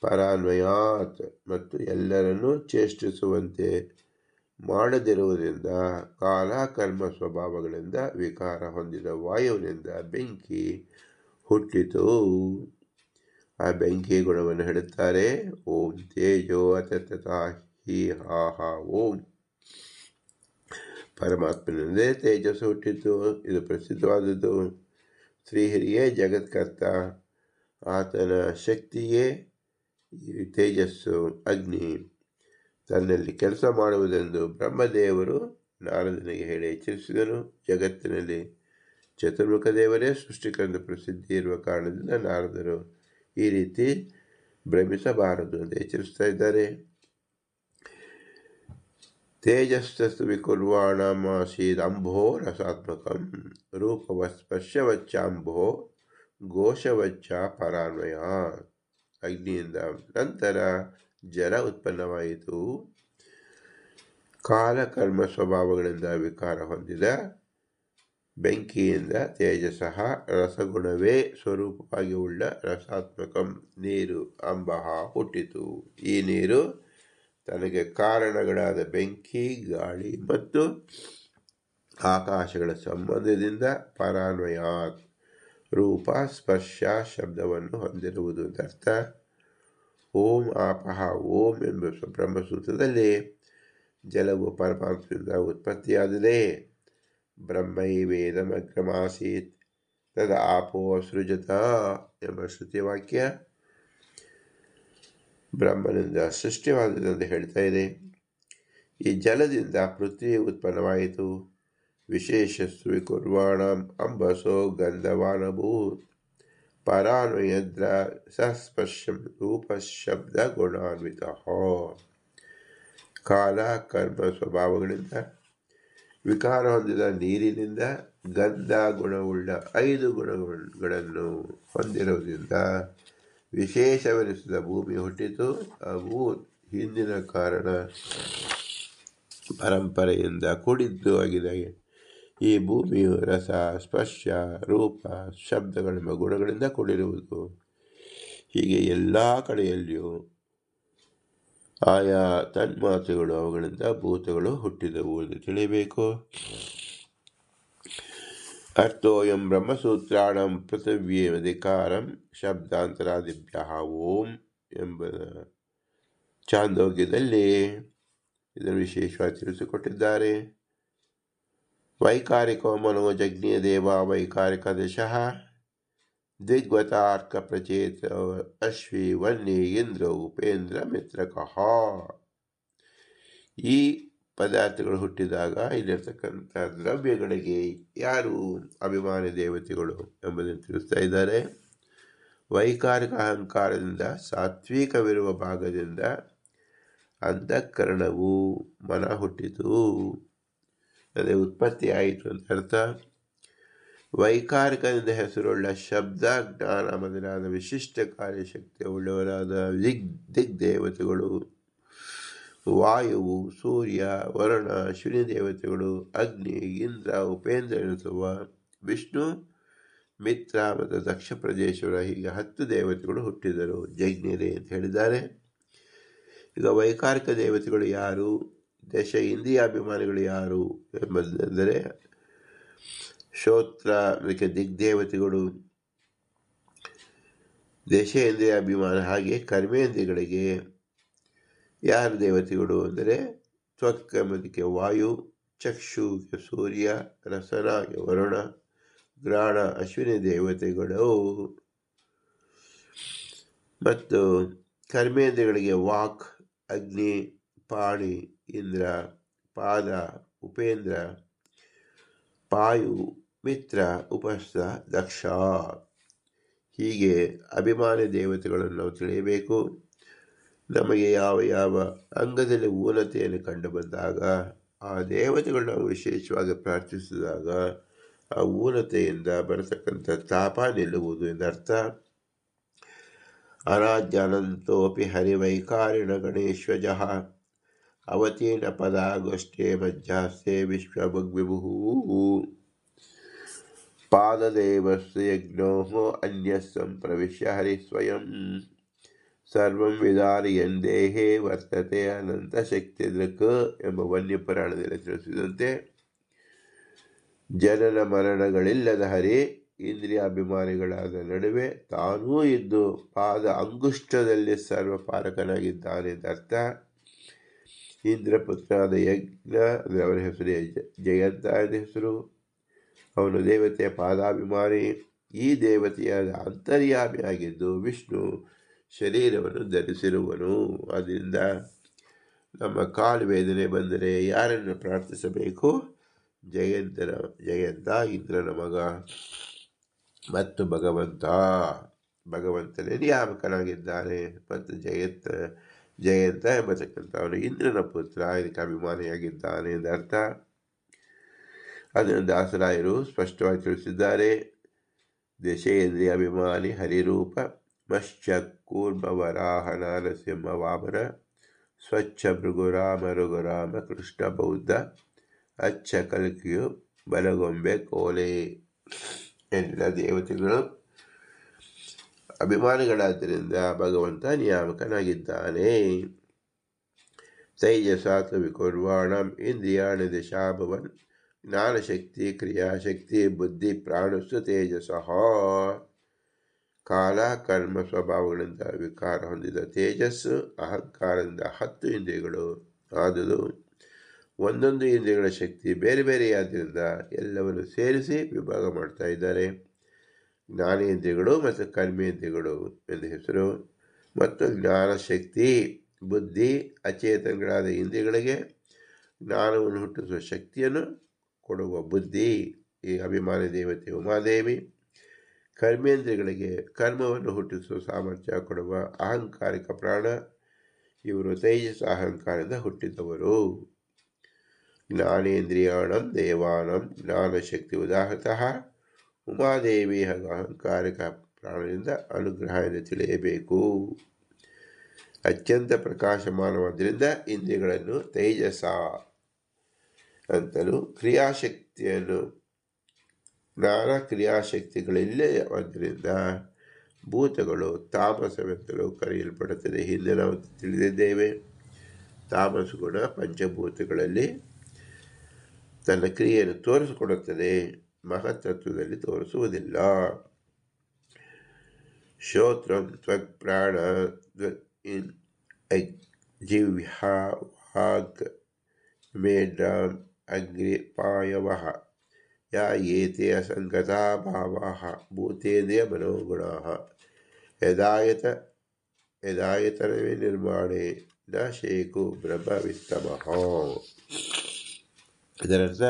ಪರಾನ್ವಯಾತ್ ಮತ್ತು ಎಲ್ಲರನ್ನೂ ಚೇಷ್ಟಿಸುವಂತೆ ಮಾಡದಿರುವುದರಿಂದ ಕಾಲ ಕರ್ಮ ಸ್ವಭಾವಗಳಿಂದ ವಿಕಾರ ಹೊಂದಿದ ವಾಯುವಿನಿಂದ ಬೆಂಕಿ ಹುಟ್ಟಿತು. ಆ ಬೆಂಕಿ ಗುಣವನ್ನು ಹೇಳುತ್ತಾರೆ. ಓಂ ತೇಜೋ ಅತತತಾ ಹಿ ಹಾ ಹಾ ಓಂ. ಪರಮಾತ್ಮನಿಂದೇ ತೇಜಸ್ಸು ಹುಟ್ಟಿತು. ಇದು ಪ್ರಸಿದ್ಧವಾದದ್ದು. ಶ್ರೀಹರಿಯೇ ಜಗತ್ಕರ್ತ, ಆತನ ಶಕ್ತಿಯೇ ಈ ತೇಜಸ್ಸು, ಅಗ್ನಿ ತನ್ನಲ್ಲಿ ಕೆಲಸ ಮಾಡುವುದೆಂದು ಬ್ರಹ್ಮದೇವರು ನಾರದನಿಗೆ ಹೇಳಿ ಎಚ್ಚರಿಸಿದನು. ಜಗತ್ತಿನಲ್ಲಿ ಚತುರ್ಮುಖ ದೇವರೇ ಸೃಷ್ಟಿಕರೆಂದು ಪ್ರಸಿದ್ಧಿ ಇರುವ ಕಾರಣದಿಂದ ನಾರದರು ಈ ರೀತಿ ಭ್ರಮಿಸಬಾರದು ಅಂತ ಎಚ್ಚರಿಸ್ತಾ ಇದ್ದಾರೆ. ತೇಜಸ್ಸು ವಿಕುರ್ವಾಣಮಾಸೀದಂಭೋ ರಸಾತ್ಮಕಂ ರೂಪವಸ್ಪರ್ಶವಚ್ಚಾಂಭೋ ಘೋಷವಚ್ಚ ಪರಾನ್ವಯ. ಅಗ್ನಿಯಿಂದ ನಂತರ ಜಲ ಉತ್ಪನ್ನವಾಯಿತು. ಕಾಲಕರ್ಮ ಸ್ವಭಾವಗಳಿಂದ ವಿಕಾರ ಹೊಂದಿದ ಬೆಂಕಿಯಿಂದ ತೇಜಸಃ ರಸಗುಣವೇ ಸ್ವರೂಪವಾಗಿ ಉಳ್ಳ ರಸಾತ್ಮಕಂ ನೀರು ಅಂಬಃ ಹುಟ್ಟಿತು. ಈ ನೀರು ತನಗೆ ಕಾರಣಗಳಾದ ಬೆಂಕಿ, ಗಾಳಿ ಮತ್ತು ಆಕಾಶಗಳ ಸಂಬಂಧದಿಂದ ಪರಾನ್ವಯಾತ್ ರೂಪ ಸ್ಪರ್ಶ ಶಬ್ದವನ್ನು ಹೊಂದಿರುವುದು ಅಂತ ಅರ್ಥ. ಓಂ ಆಪಃ ಓಂ ಎಂಬ ಬ್ರಹ್ಮಸೂತ್ರದಲ್ಲಿ ಜಲವು ಪರಮಾತ್ಮದಿಂದ ಉತ್ಪತ್ತಿಯಾದರೆ ಬ್ರಹ್ಮೈವೇದಮಗ್ರಮಾಸೀತ್ ತದ ಆಪೋ ಸೃಜತ ಎಂಬ ಶ್ರುತಿವಾಕ್ಯ ಬ್ರಹ್ಮನಿಂದ ಸೃಷ್ಟಿವಾದದಂತೆ ಹೇಳ್ತಾ ಇದೆ. ಈ ಜಲದಿಂದ ಪೃಥ್ವಿ ಉತ್ಪನ್ನವಾಯಿತು. ವಿಶೇಷಸ್ಸು ವಿಕುರ್ವಾಣಂ ಅಂಬಸೋ ಗಂಧವಾನಭೂತ್ ಪರಾನ್ವಯದ್ರ ಸಸ್ಪರ್ಶಂ ರೂಪಶಬ್ದ ಗುಣಾನ್ವಿತ. ಕಾಲ ಕರ್ಮ ಸ್ವಭಾವಗಳಿಂದ ವಿಕಾರ ಹೊಂದಿದ ನೀರಿನಿಂದ ಗಂಧ ಗುಣವುಳ್ಳ 5 ಗುಣಗಳನ್ನು ಹೊಂದಿರುವುದರಿಂದ ವಿಶೇಷವೆನಿಸಿದ ಭೂಮಿ ಹುಟ್ಟಿತು. ಅವು ಹಿಂದಿನ ಕಾರಣ ಪರಂಪರೆಯಿಂದ ಕೂಡಿದ್ದು ಆಗಿದೆ. ಈ ಭೂಮಿಯು ರಸ, ಸ್ಪರ್ಶ, ರೂಪ, ಶಬ್ದಗಳೆಂಬ ಗುಣಗಳಿಂದ ಕೂಡಿರುವುದು. ಹೀಗೆ ಎಲ್ಲ ಕಡೆಯಲ್ಲಿಯೂ ಆಯಾ ತನ್ಮಾತ್ರೆಗಳು ಅವುಗಳಿಂದ ಭೂತಗಳು ಹುಟ್ಟಿದವು ಎಂದು ತಿಳಿಯಬೇಕು. ಅರ್ಥೋಯಂ ಬ್ರಹ್ಮಸೂತ್ರಾಣಂ ಪೃಥಿವ್ಯೇಧಿಕಾರಂ ಶಬ್ದಾಂತರಾದಿಭ್ಯ ಓಂ ಎಂಬ ಚಾಂದೋಗ್ಯದಲ್ಲಿ ಇದನ್ನು ವಿಶೇಷವಾಗಿ ತಿಳಿಸಿಕೊಟ್ಟಿದ್ದಾರೆ. ವೈಕಾರಿಕೋ ಮನೋಜಜ್ಞೀಯ ದೇವ ವೈಕಾರಿಕ ದಶಃ ದ್ವಿಗ್ವತಾರ್ಕ ಪ್ರಚೇತ ಅಶ್ವಿ ವನ್ನಿ ಇಂದ್ರ ಉಪೇಂದ್ರ ಮಿತ್ರಕಃ. ಈ ಪದಾರ್ಥಗಳು ಹುಟ್ಟಿದಾಗ ಇಲ್ಲಿರ್ತಕ್ಕಂಥ ದ್ರವ್ಯಗಳಿಗೆ ಯಾರು ಅಭಿಮಾನಿ ದೇವತೆಗಳು ಎಂಬುದನ್ನು ತಿಳಿಸ್ತಾ ಇದ್ದಾರೆ. ವೈಕಾರಿಕ ಅಹಂಕಾರದಿಂದ ಸಾತ್ವಿಕವಿರುವ ಭಾಗದಿಂದ ಅಂತಃಕರಣವು ಮನ ಹುಟ್ಟಿತು, ಅದೇ ಉತ್ಪತ್ತಿ ಆಯಿತು ಅಂತ ಅರ್ಥ. ವೈಕಾರಿಕದಿಂದ ಹೆಸರುಳ್ಳ ಶಬ್ದ, ಜ್ಞಾನ ಮೊದಲಾದ ವಿಶಿಷ್ಟ ಕಾರ್ಯಶಕ್ತಿಯ ಉಳ್ಳವರಾದ ದಿಗ್ದೇವತೆಗಳು, ವಾಯುವು, ಸೂರ್ಯ, ವರುಣ, ಅಶ್ವಿನಿ ದೇವತೆಗಳು, ಅಗ್ನಿ, ಇಂದ್ರ, ಉಪೇಂದ್ರ ಎನಿಸುವ ವಿಷ್ಣು, ಮಿತ್ರ ಮತ್ತು ದಕ್ಷ ಪ್ರದೇಶಗಳ ಹೀಗೆ 10 ದೇವತೆಗಳು ಹುಟ್ಟಿದರು, ಜಜ್ಞಿರೆ ಅಂತ ಹೇಳಿದ್ದಾರೆ. ಈಗ ವೈಕಾರಿಕ ದೇವತೆಗಳು ಯಾರು, ದಶ ಇಂದ್ರಿಯಾಭಿಮಾನಿಗಳು ಯಾರು ಎಂಬುದೆಂದರೆ ಶ್ರೋತ್ರ ಅದಕ್ಕೆ ದಿಗ್ದೇವತೆಗಳು, ದೇಶೇಂದ್ರಿಯಾಭಿಮಾನ. ಹಾಗೆ ಕರ್ಮೇಂದ್ರಿಯಗಳಿಗೆ ಯಾರು ದೇವತೆಗಳು ಅಂದರೆ ತ್ವಕ್ ಎಂಬುದಕ್ಕೆ ವಾಯು, ಚಕ್ಷುಗೆ ಸೂರ್ಯ, ರಸನಾಗೆ ವರುಣ, ಗ್ರಾಣ ಅಶ್ವಿನಿ ದೇವತೆಗಳು ಮತ್ತು ಕರ್ಮೇಂದ್ರಿಯಗಳಿಗೆ ವಾಕ್, ಅಗ್ನಿ, ಪಾಣಿ, ಇಂದ್ರ, ಪಾದ, ಉಪೇಂದ್ರ, ಪಾಯು, ಮಿತ್ರ, ಉಪಸ್ಥ, ದಕ್ಷ. ಹೀಗೆ ಅಭಿಮಾನಿ ದೇವತೆಗಳನ್ನು ನಾವು ತಿಳಿಯಬೇಕು. ನಮಗೆ ಯಾವ ಯಾವ ಅಂಗದಲ್ಲಿ ಊನತೆಯನ್ನು ಕಂಡು ಬಂದಾಗ ಆ ದೇವತೆಗಳು ನಾವು ವಿಶೇಷವಾಗಿ ಪ್ರಾರ್ಥಿಸಿದಾಗ ಆ ಊನತೆಯಿಂದ ಬರತಕ್ಕಂಥ ತಾಪ ನಿಲ್ಲುವುದು ಎಂದರ್ಥ. ಅನಾಜ್ಞಾನಂತೋಪಿ ಹರಿವೈಕಾರಿಣ ಗಣೇಶ್ವಜ ಅವತೀರ್ಣ ಪದಾಗೋಷ್ಠೇ ಮಜ್ಜಾಸ್ತೆ ವಿಶ್ವಭಗ್ವಿಭು ಪಾದದೇವಸ್ಯ ಯಜ್ಞೋ ಅನ್ಯಃ ಸಂಪ್ರವಿಶ್ಯ ಹರಿ ಸ್ವಯಂ ಸರ್ವಂ ವಿದಾರಿಯನ್ ದೇಹೇ ವರ್ತತೆ ಅನಂತ ಶಕ್ತಿ ದೃಕ್ ಎಂಬ ವನ್ಯಪುರಾಣದಲ್ಲಿ ತಿಳಿಸಿದಂತೆ ಜನನ ಮರಣಗಳಿಲ್ಲದ ಹರಿ ಇಂದ್ರಿಯಾಭಿಮಾನಿಗಳಾದ ನಡುವೆ ತಾನೂ ಇದ್ದು ಪಾದ ಅಂಗುಷ್ಟದಲ್ಲಿ ಸರ್ವಪಾಲಕನಾಗಿದ್ದಾನೆ ಎಂದರ್ಥ. ಇಂದ್ರಪುತ್ರನಾದ ಯಜ್ಞ ಅಂದರೆ ಅವರ ಹೆಸರು ಜಯಂತ ಎಂದ ಹೆಸರು. ಅವನು ದೇವತೆಯ ಪಾದಾಭಿಮಾನಿ. ಈ ದೇವತೆಯಾದ ಅಂತರ್ಯಾಮಿಯಾಗಿದ್ದು ವಿಷ್ಣು ಶರೀರವನ್ನು ಧರಿಸಿರುವನು. ಆದ್ದರಿಂದ ನಮ್ಮ ಕಾಲು ವೇದನೆ ಬಂದರೆ ಯಾರನ್ನು ಪ್ರಾರ್ಥಿಸಬೇಕು? ಜಯಂತ ಇಂದ್ರನ ಮಗ ಮತ್ತು ಭಗವಂತನೇ ನಿಯಾಮಕನಾಗಿದ್ದಾನೆ. ಮತ್ತು ಜಯಂತ ಎಂಬತಕ್ಕಂಥ ಅವನು ಇಂದ್ರನ ಪುತ್ರ, ಇದಕ್ಕೆ ಅಭಿಮಾನಿಯಾಗಿದ್ದಾನೆ ಎಂದರ್ಥ. ಅದನ್ನು ದಾಸರಾಯರು ಸ್ಪಷ್ಟವಾಗಿ ತಿಳಿಸಿದ್ದಾರೆ. ದಶೇಂದ್ರಿಯ ಅಭಿಮಾನಿ ಹರಿರೂಪ ಮಶ್ಚ ಕೂರ್ಮ ವರಾಹ ನರಸಿಂಹ ವಾಮನ ಸ್ವಚ್ಛ ಭೃಗುರಾಮ ರಘುರಾಮ ಕೃಷ್ಣ ಬೌದ್ಧ ಅಚ್ಚ ಕಲ್ಕಿಯು ಬಲಗೊಂಬೆ ಕೋಲೆ. ಎಲ್ಲ ದೇವತೆಗಳು ಅಭಿಮಾನಿಗಳಾದ್ದರಿಂದ ಭಗವಂತ ನಿಯಾಮಕನಾಗಿದ್ದಾನೆ. ತೈಜಸಾತ್ ವಿಕುರ್ವಾಣಂ ಇಂದ್ರಿಯಾಣಿ ದಶಾಭವನ್ ಜ್ಞಾನಶಕ್ತಿ ಕ್ರಿಯಾಶಕ್ತಿ ಬುದ್ಧಿ ಪ್ರಾಣಸ್ಸು ತೇಜಸಃ. ಕಾಲ ಕರ್ಮ ಸ್ವಭಾವಗಳಿಂದ ವಿಕಾರ ಹೊಂದಿದ ತೇಜಸ್ಸು ಅಹಂಕಾರದಿಂದ 10 ಇಂದ್ರಿಯಗಳು ಆದುದು. ಒಂದೊಂದು ಇಂದ್ರಿಯಗಳ ಶಕ್ತಿ ಬೇರೆ ಬೇರೆಯಾದ್ದರಿಂದ ಎಲ್ಲವನ್ನು ಸೇರಿಸಿ ವಿಭಾಗ ಮಾಡ್ತಾ ಇದ್ದಾರೆ. ಜ್ಞಾನೇಂದ್ರಿಯಗಳು ಮತ್ತು ಕರ್ಮೇಂದ್ರಿಯಗಳು ಎಂದು ಹೆಸರು. ಮತ್ತು ಜ್ಞಾನಶಕ್ತಿ ಬುದ್ಧಿ ಅಚೇತನಗಳಾದ ಇಂದ್ರಿಯಗಳಿಗೆ ಜ್ಞಾನವನ್ನು ಹುಟ್ಟಿಸುವ ಶಕ್ತಿಯನ್ನು ಕೊಡುವ ಬುದ್ಧಿ ಈ ಅಭಿಮಾನಿ ದೇವತೆ ಉಮಾದೇವಿ. ಕರ್ಮೇಂದ್ರಿಯಗಳಿಗೆ ಕರ್ಮವನ್ನು ಹುಟ್ಟಿಸುವ ಸಾಮರ್ಥ್ಯ ಕೊಡುವ ಅಹಂಕಾರಿಕ ಪ್ರಾಣ. ಇವರು ತೇಜಸ್ ಅಹಂಕಾರದಿಂದ ಹುಟ್ಟಿದವರು. ಜ್ಞಾನೇಂದ್ರಿಯಾಣಂ ದೇವಾನಂ ಜ್ಞಾನಶಕ್ತಿ ಉದಾಹೃತಃ. ಉಮಾದೇವಿ ಹಾಗೂ ಅಹಂಕಾರಿಕ ಪ್ರಾಣದಿಂದ ಅನುಗ್ರಹ ಎಂದು ತಿಳಿಯಬೇಕು. ಅತ್ಯಂತ ಪ್ರಕಾಶಮಾನವಾದ್ದರಿಂದ ಇಂದ್ರಿಯಗಳನ್ನು ತೇಜಸ ಅಂತಲೂ, ಕ್ರಿಯಾಶಕ್ತಿಯನ್ನು ಜ್ಞಾನ ಕ್ರಿಯಾಶಕ್ತಿಗಳಿಲ್ಲೇ ಆದ್ದರಿಂದ ಭೂತಗಳು ತಾಮಸವೆಂತಲೂ ಕರೆಯಲ್ಪಡುತ್ತದೆ. ಹಿಂದೆ ನಾವು ತಿಳಿದಿದ್ದೇವೆ. ತಾಮಸ ಗುಣ ಪಂಚಭೂತಗಳಲ್ಲಿ ತನ್ನ ಕ್ರಿಯೆಯನ್ನು ತೋರಿಸಿಕೊಡುತ್ತದೆ, ಮಹತ್ತತ್ವದಲ್ಲಿ ತೋರಿಸುವುದಿಲ್ಲ. ಶ್ರೋತ್ರಂ ತ್ವಕ್ ಪ್ರಾಣ ಜಿಹ್ವಾ ವಾಕ್ ಮೇಢ್ರಾಂ ಅಗ್ನಿಪಾಯವಃ ಯಾ ಏತೆ ಅಸಂಗತಾ ಭಾವಾಃ ಭೂತೇಂದ್ರಿಯ ಮನೋಗುಣಾಃ ಯದಾಯತನವೇ ನಿರ್ಮಾಣೆ ನ ಶೇಕು ಬ್ರಹ್ಮವಿತ್ತಮಃ. ಇದರರ್ಥ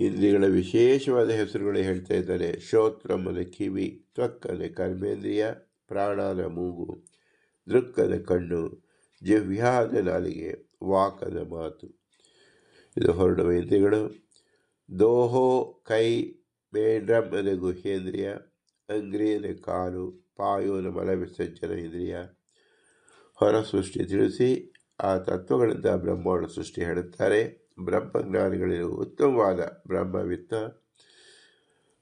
ಇಂದ್ರಿಯಗಳ ವಿಶೇಷವಾದ ಹೆಸರುಗಳು ಹೇಳ್ತಾ ಇದ್ದಾರೆ. ಶ್ರೋತ್ರಂ ಅಂದರೆ ಕಿವಿ, ತ್ವಕ್ ಅಂದರೆ ಕರ್ಮೇಂದ್ರಿಯ, ಪ್ರಾಣ ಅಂದರೆ ಮೂಗು, ದೃಕ್ ಅಂದರೆ ಕಣ್ಣು, ಜಿಹ್ವಾ ಅಂದರೆ ನಾಲಿಗೆ, ವಾಕ್ ಅಂದರೆ ಮಾತು. ಇದು ಹೊರಡುವ ಇಂದ್ರಿಯಗಳು. ದೋಹೋ ಕೈ, ಮೇಢ್ರಂ ಅಂದರೆ ಗುಹ್ಯೇಂದ್ರಿಯ, ಅಂಗ್ರಿ ಅಂದರೆ ಕಾಲು, ಪಾಯು ಅಂದರೆ ಮಲ ವಿಸರ್ಜನ ಇಂದ್ರಿಯ. ಹೊರ ಸೃಷ್ಟಿ ತಿಳಿಸಿ ಆ ತತ್ವಗಳಿಂದ ಬ್ರಹ್ಮಾಂಡ ಸೃಷ್ಟಿ ಹೇಳುತ್ತಾರೆ. ಬ್ರಹ್ಮಜ್ಞಾನಿಗಳಿಗೂ ಉತ್ತಮವಾದ ಬ್ರಹ್ಮವಿತ್ತ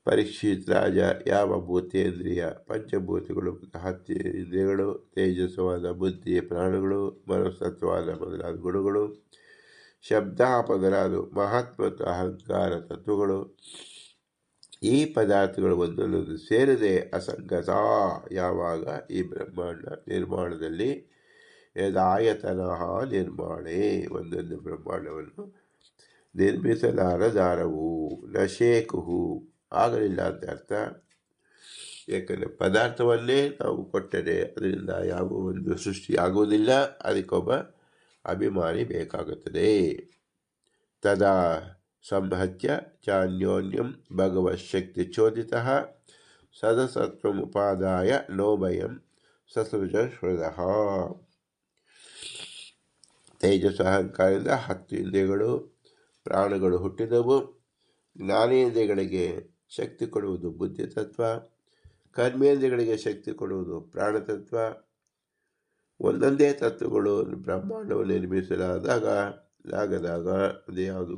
ಪರೀಕ್ಷಿತ್ ರಾಜ ಯಾವ ಭೂತೇಂದ್ರಿಯ ಪಂಚಭೂತಗಳು ಮತ್ತು 10 ಇಂದ್ರಿಯಗಳು, ತೇಜಸ್ವಾದ ಬುದ್ಧಿ ಪ್ರಾಣಗಳು, ಮನಸ್ತತ್ವಾದ ಮೊದಲಾದ ಗುಣಗಳು, ಶಬ್ದ ಮೊದಲಾದ ಮಹತ್ ಮತ್ತು ಅಹಂಕಾರ ತತ್ವಗಳು, ಈ ಪದಾರ್ಥಗಳು ಒಂದೊಂದು ಸೇರದೆ ಅಸಂಗತ ಯಾವಾಗ ಈ ಬ್ರಹ್ಮಾಂಡ ನಿರ್ಮಾಣದಲ್ಲಿ ಯದಾಯತನಃ ನಿರ್ಮಾಣೆ ಒಂದೊಂದು ಬ್ರಹ್ಮಾಂಡವನ್ನು ನಿರ್ಮಿಸಲಾರದಾರವು ನಶೇಕುಹು ಆಗಲಿಲ್ಲ ಅಂತ ಅರ್ಥ. ಯಾಕಂದರೆ ಪದಾರ್ಥವನ್ನೇ ನಾವು ಕೊಟ್ಟರೆ ಅದರಿಂದ ಯಾವ ಒಂದು ಸೃಷ್ಟಿ ಆಗುವುದಿಲ್ಲ, ಅದಕ್ಕೊಬ್ಬ ಅಭಿಮಾನಿ ಬೇಕಾಗುತ್ತದೆ. ತದಾ ಸಂಹತ್ಯ ಚಾನ್ಯೋನ್ಯಂ ಭಗವಶಕ್ತಿ ಚೋದಿತಃ ಸದಸತ್ವಮುಪಾದಾಯ ನೋಭಯಂ ಸಸೃಜ ಹೃದಃ. ತೇಜಸ್ ಅಹಂಕಾರದಿಂದ 10 ಇಂದ್ರಿಯಗಳು ಪ್ರಾಣಗಳು ಹುಟ್ಟಿದವು. ಜ್ಞಾನೇಂದ್ರಿಯಗಳಿಗೆ ಶಕ್ತಿ ಕೊಡುವುದು ಬುದ್ಧಿತತ್ವ, ಕರ್ಮೇಂದ್ರಿಯಗಳಿಗೆ ಶಕ್ತಿ ಕೊಡುವುದು ಪ್ರಾಣತತ್ವ. ಒಂದೊಂದೇ ತತ್ವಗಳು ಬ್ರಹ್ಮಾಂಡವನ್ನು ನಿರ್ಮಿಸಲಾದಾಗ ಅದು ಯಾವುದು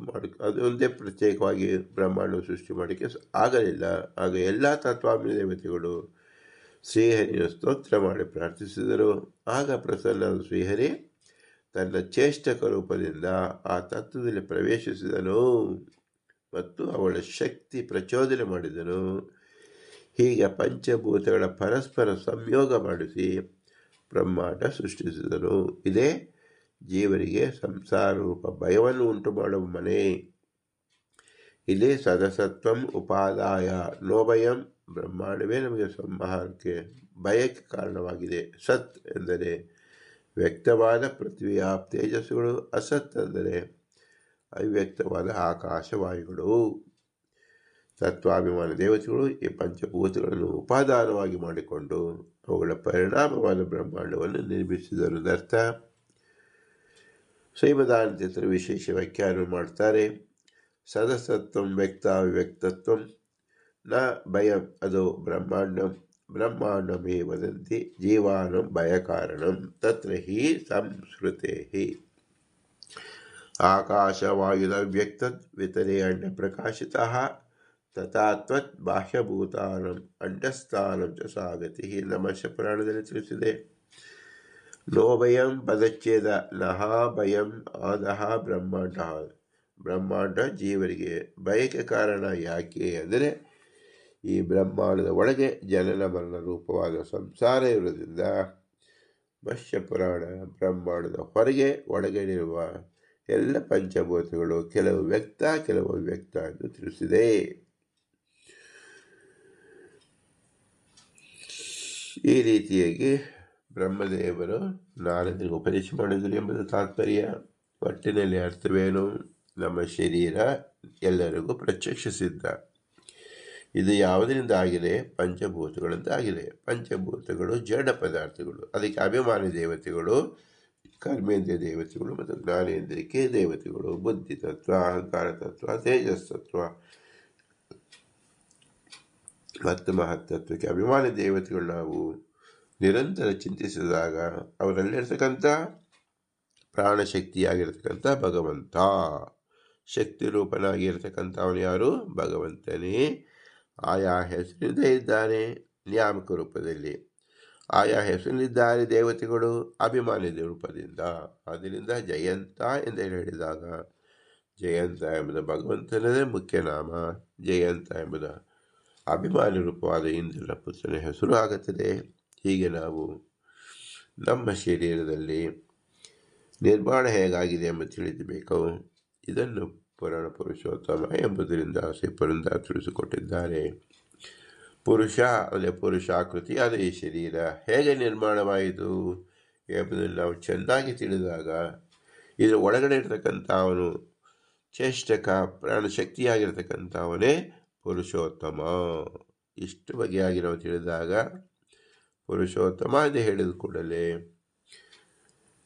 ಅದೊಂದೇ ಪ್ರತ್ಯೇಕವಾಗಿ ಬ್ರಹ್ಮಾಂಡ ಸೃಷ್ಟಿ ಮಾಡೋಕ್ಕೆ ಆಗಲಿಲ್ಲ. ಆಗ ಎಲ್ಲ ತತ್ವಾಭಿಮಾನಿ ದೇವತೆಗಳು ಶ್ರೀಹರಿಯ ಸ್ತೋತ್ರ ಮಾಡಿ ಪ್ರಾರ್ಥಿಸಿದರು. ಆಗ ಪ್ರಸನ್ನನಾದ ಶ್ರೀಹರಿ ತನ್ನ ಚೇಷ್ಟಕ ರೂಪದಿಂದ ಆ ತತ್ವದಲ್ಲಿ ಪ್ರವೇಶಿಸಿದನು ಮತ್ತು ಅವಳ ಶಕ್ತಿ ಪ್ರಚೋದನೆ ಮಾಡಿದನು. ಹೀಗೆ ಪಂಚಭೂತಗಳ ಪರಸ್ಪರ ಸಂಯೋಗ ಮಾಡಿಸಿ ಬ್ರಹ್ಮಾಂಡ ಸೃಷ್ಟಿಸಿದನು. ಇದೇ ಜೀವರಿಗೆ ಸಂಸಾರ ರೂಪ ಭಯವನ್ನು ಉಂಟು ಮಾಡುವ ಮನೆ. ಇಲ್ಲಿ ಸದಸತ್ವಂ ಉಪಾದಾಯ ನೋಭಯಂ ಬ್ರಹ್ಮಾಂಡವೇ ನಮಗೆ ಸಂಹಾರಕ್ಕೆ ಭಯಕ್ಕೆ ಕಾರಣವಾಗಿದೆ. ಸತ್ ಎಂದರೆ ವ್ಯಕ್ತವಾದ ಪೃಥ್ವಿಯ ತೇಜಸ್ಸುಗಳು, ಅಸತ್ ಅಂದರೆ ಅವ್ಯಕ್ತವಾದ ಆಕಾಶವಾಯುಗಳು. ತತ್ವಾಭಿಮಾನಿ ದೇವತೆಗಳು ಈ ಪಂಚಭೂತಗಳನ್ನು ಉಪಾದಾನವಾಗಿ ಮಾಡಿಕೊಂಡು ಅವುಗಳ ಪರಿಣಾಮವಾದ ಬ್ರಹ್ಮಾಂಡವನ್ನು ನಿರ್ಮಿಸಿದರು. ಅರ್ಥ ಶ್ರೀಮದಾನಂದ ವಿಶೇಷ ವ್ಯಾಖ್ಯಾನ ಮಾಡ್ತಾರೆ. ಸದಸತ್ವಂ ವ್ಯಕ್ತಾವ್ಯಕ್ತತ್ವಂ ನ ಭಯಂ ಅದು ಬ್ರಹ್ಮಾಂಡಂ ಬ್ರಹ್ಮಾಂಡಮೇ ವದಂತಿ ಜೀವಾನಂ ಭಯಕಾರಣಂ ತತ್ರ ಹಿ ಸಂಸ್ಕೃತೆ ಆಕಾಶವಾಯುವ್ಯಕ್ತದ್ ವಿತರೆ ಅಂಡ ಪ್ರಕಾಶಿತಃ ತಥಾತ್ವತ್ ಬಾಹ್ಯಭೂತಾನಂ ಅಂಡಸ್ಥಾನಂ ಚ ಸಾಗತಿ. ನಮಃ ಪುರಾಣದಲ್ಲಿ ತಿಳಿಸಿದೆ. ನೋ ಭಯಂ ಪದಚ್ಛೇದ ನಹ ಭಯಂ ಆದಹ ಬ್ರಹ್ಮಾಂಡ. ಬ್ರಹ್ಮಾಂಡ ಜೀವರಿಗೆ ಭಯಕ್ಕೆ ಕಾರಣ ಯಾಕೆ ಅಂದರೆ ಈ ಬ್ರಹ್ಮಾಂಡದ ಒಳಗೆ ಜನನ ಮರಣ ರೂಪವಾದ ಸಂಸಾರ ಇರುವುದರಿಂದ ಮತ್ಸ್ಯ ಪುರಾಣ ಬ್ರಹ್ಮಾಂಡದ ಹೊರಗೆ ಒಳಗಡೆಯಿರುವ ಎಲ್ಲ ಪಂಚಭೂತಗಳು ಕೆಲವು ವ್ಯಕ್ತ ಕೆಲವು ಅವ್ಯಕ್ತ ಎಂದು ತಿಳಿಸಿದೆ. ಈ ರೀತಿಯಾಗಿ ಬ್ರಹ್ಮದೇವರು ನಾರದರಿಗೆ ಉಪದೇಶ ಮಾಡಿದರು ಎಂಬುದು ತಾತ್ಪರ್ಯ. ಒಟ್ಟಿನಲ್ಲಿ ಅರ್ಥವೇನು? ನಮ್ಮ ಶರೀರ ಎಲ್ಲರಿಗೂ ಪ್ರತ್ಯಕ್ಷ ಸಿದ್ಧ. ಇದು ಯಾವುದರಿಂದ ಆಗಿದೆ? ಪಂಚಭೂತಗಳಿಂದ ಆಗಿದೆ. ಪಂಚಭೂತಗಳು ಜಡ ಪದಾರ್ಥಗಳು. ಅದಕ್ಕೆ ಅಭಿಮಾನಿ ದೇವತೆಗಳು, ಕರ್ಮೇಂದ್ರಿಯ ದೇವತೆಗಳು ಮತ್ತು ಜ್ಞಾನೇಂದ್ರಿಯಕ್ಕೆ ದೇವತೆಗಳು. ಬುದ್ಧಿ ತತ್ವ, ಅಹಂಕಾರ ತತ್ವ, ತೇಜಸ್ ತತ್ವ ಮತ್ತು ಮಹತ್ತತ್ವಕ್ಕೆ ಅಭಿಮಾನಿ ದೇವತೆಗಳು. ನಾವು ನಿರಂತರ ಚಿಂತಿಸಿದಾಗ ಅವರಲ್ಲಿರ್ತಕ್ಕಂಥ ಪ್ರಾಣಶಕ್ತಿಯಾಗಿರ್ತಕ್ಕಂಥ ಭಗವಂತ, ಶಕ್ತಿ ರೂಪನಾಗಿರ್ತಕ್ಕಂಥ ಅವನು ಯಾರು? ಭಗವಂತನೇ. ಆಯಾ ಹೆಸರಿನಿಂದ ಇದ್ದಾನೆ ನಿಯಾಮಕ ರೂಪದಲ್ಲಿ. ಆಯಾ ಹೆಸರಿನಿದ್ದಾರೆ ದೇವತೆಗಳು ಅಭಿಮಾನಿ ರೂಪದಿಂದ. ಆದ್ದರಿಂದ ಜಯಂತ ಎಂದು ಹೇಳಿದಾಗ ಜಯಂತ ಎಂಬುದು ಭಗವಂತನದೇ ಮುಖ್ಯ ನಾಮ. ಜಯಂತ ಎಂಬುದು ಅಭಿಮಾನಿ ರೂಪವಾದ ಇಂದ್ರನ ಪುತ್ರನ ಹೆಸರು ಆಗುತ್ತದೆ. ಹೀಗೆ ನಾವು ನಮ್ಮ ಶರೀರದಲ್ಲಿ ನಿರ್ಮಾಣ ಹೇಗಾಗಿದೆ ಎಂಬುದು ತಿಳಿಸಬೇಕು. ಇದನ್ನು ಪುರಾಣ ಪುರುಷೋತ್ತಮ ಎಂಬುದರಿಂದ ಶ್ರೀಪುರಂದ ತಿಳಿಸಿಕೊಟ್ಟಿದ್ದಾರೆ. ಪುರುಷ ಅಂದರೆ ಪುರುಷಾಕೃತಿ ಆದ ಈ ಶರೀರ ಹೇಗೆ ನಿರ್ಮಾಣವಾಯಿತು ಎಂಬುದನ್ನು ನಾವು ಚೆನ್ನಾಗಿ ತಿಳಿದಾಗ ಇದರ ಒಳಗಡೆ ಇರತಕ್ಕಂಥ ಅವನು ಚೇಷ್ಟಕ ಪ್ರಾಣಶಕ್ತಿಯಾಗಿರ್ತಕ್ಕಂಥವನೇ ಪುರುಷೋತ್ತಮ. ಇಷ್ಟು ಬಗೆಯಾಗಿ ನಾವು ತಿಳಿದಾಗ ಪುರುಷೋತ್ತಮ ಎಂದು ಹೇಳಿದ ಕೂಡಲೇ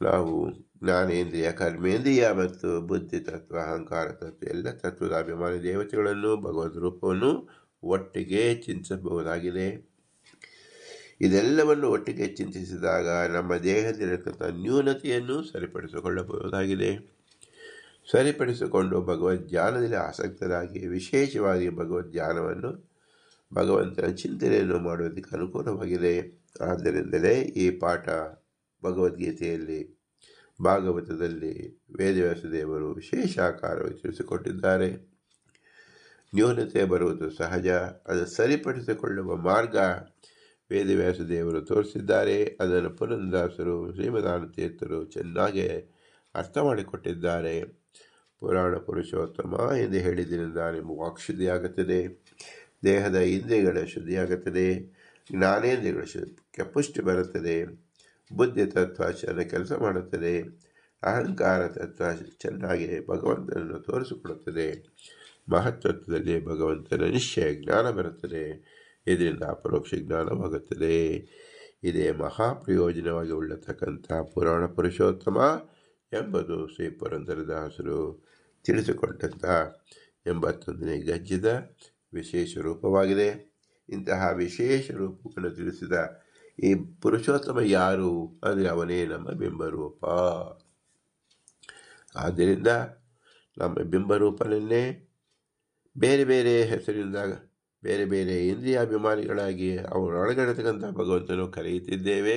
ನಾವು ಜ್ಞಾನೇಂದ್ರಿಯ, ಕರ್ಮೇಂದ್ರಿಯ ಮತ್ತು ಬುದ್ಧಿ ತತ್ವ, ಅಹಂಕಾರ ತತ್ವ ಎಲ್ಲ ತತ್ವದ ಅಭಿಮಾನಿ ದೇವತೆಗಳನ್ನು, ಭಗವದ್ ರೂಪವನ್ನು ಒಟ್ಟಿಗೆ ಚಿಂತಿಸಬಹುದಾಗಿದೆ. ಇದೆಲ್ಲವನ್ನು ಒಟ್ಟಿಗೆ ಚಿಂತಿಸಿದಾಗ ನಮ್ಮ ದೇಹದಲ್ಲಿರತಕ್ಕಂಥ ನ್ಯೂನತೆಯನ್ನು ಸರಿಪಡಿಸಿಕೊಳ್ಳಬಹುದಾಗಿದೆ. ಸರಿಪಡಿಸಿಕೊಂಡು ಭಗವದ್ಜ್ಞಾನದಲ್ಲಿ ಆಸಕ್ತರಾಗಿ ವಿಶೇಷವಾಗಿ ಭಗವದ್ಜ್ಞಾನವನ್ನು, ಭಗವಂತನ ಚಿಂತನೆಯನ್ನು ಮಾಡುವುದಕ್ಕೆ ಅನುಕೂಲವಾಗಿದೆ. ಆದ್ದರಿಂದಲೇ ಈ ಪಾಠ ಭಗವದ್ಗೀತೆಯಲ್ಲಿ, ಭಾಗವತದಲ್ಲಿ ವೇದವ್ಯಾಸದೇವರು ವಿಶೇಷ ಆಕಾರವಾಗಿ ತಿಳಿಸಿಕೊಟ್ಟಿದ್ದಾರೆ. ನ್ಯೂನತೆ ಬರುವುದು ಸಹಜ, ಅದು ಸರಿಪಡಿಸಿಕೊಳ್ಳುವ ಮಾರ್ಗ ವೇದವ್ಯಾಸದೇವರು ತೋರಿಸಿದ್ದಾರೆ. ಅದನ್ನು ಪುರಂದರದಾಸರು, ಶ್ರೀಮದಾನಂದ ತೀರ್ಥರು ಚೆನ್ನಾಗಿ ಅರ್ಥ ಮಾಡಿಕೊಟ್ಟಿದ್ದಾರೆ. ಪುರಾಣ ಪುರುಷೋತ್ತಮ ಎಂದು ಹೇಳಿದ್ರಿಂದ ನಿಮ್ಮ ವಾಕ್ಶುದ್ಧಿಯಾಗುತ್ತದೆ, ದೇಹದ ಇಂದ್ರಿಯಗಳ ಶುದ್ಧಿಯಾಗುತ್ತದೆ, ಜ್ಞಾನೇಂದ್ರಿಯಗಳ ಪುಷ್ಟಿ ಬರುತ್ತದೆ, ಬುದ್ಧಿ ತತ್ವ ಚೆನ್ನಾಗಿ ಕೆಲಸ ಮಾಡುತ್ತದೆ, ಅಹಂಕಾರ ತತ್ವ ಚೆನ್ನಾಗಿ ಭಗವಂತನನ್ನು ತೋರಿಸಿಕೊಡುತ್ತದೆ, ಮಹತ್ತತ್ವದಲ್ಲಿ ಭಗವಂತನ ನಿಶ್ಚಯ ಜ್ಞಾನ ಬರುತ್ತದೆ. ಇದರಿಂದ ಅಪರೋಕ್ಷ ಜ್ಞಾನವಾಗುತ್ತದೆ. ಇದೇ ಮಹಾಪ್ರಯೋಜನವಾಗಿ ಉಳ್ಳತಕ್ಕಂಥ ಪುರಾಣ ಪುರುಷೋತ್ತಮ ಎಂಬುದು ಶ್ರೀ ಪುರಂದರದಾಸರು ತಿಳಿಸಿಕೊಟ್ಟಂಥ 81ನೇ ಗಜ್ಜದ ವಿಶೇಷ ರೂಪವಾಗಿದೆ. ಇಂತಹ ವಿಶೇಷ ರೂಪವನ್ನು ತಿಳಿಸಿದ ಈ ಪುರುಷೋತ್ತಮ ಯಾರು ಅಂದರೆ ಅವನೇ ನಮ್ಮ ಬಿಂಬರೂಪ. ಆದ್ದರಿಂದ ನಮ್ಮ ಬಿಂಬರೂಪನನ್ನೇ ಬೇರೆ ಬೇರೆ ಹೆಸರಿಂದ ಬೇರೆ ಬೇರೆ ಇಂದ್ರಿಯಾಭಿಮಾನಿಗಳಾಗಿ ಅವರೊಳಗಡೆತಕ್ಕಂಥ ಭಗವಂತನು ಕರೆಯುತ್ತಿದ್ದೇವೆ.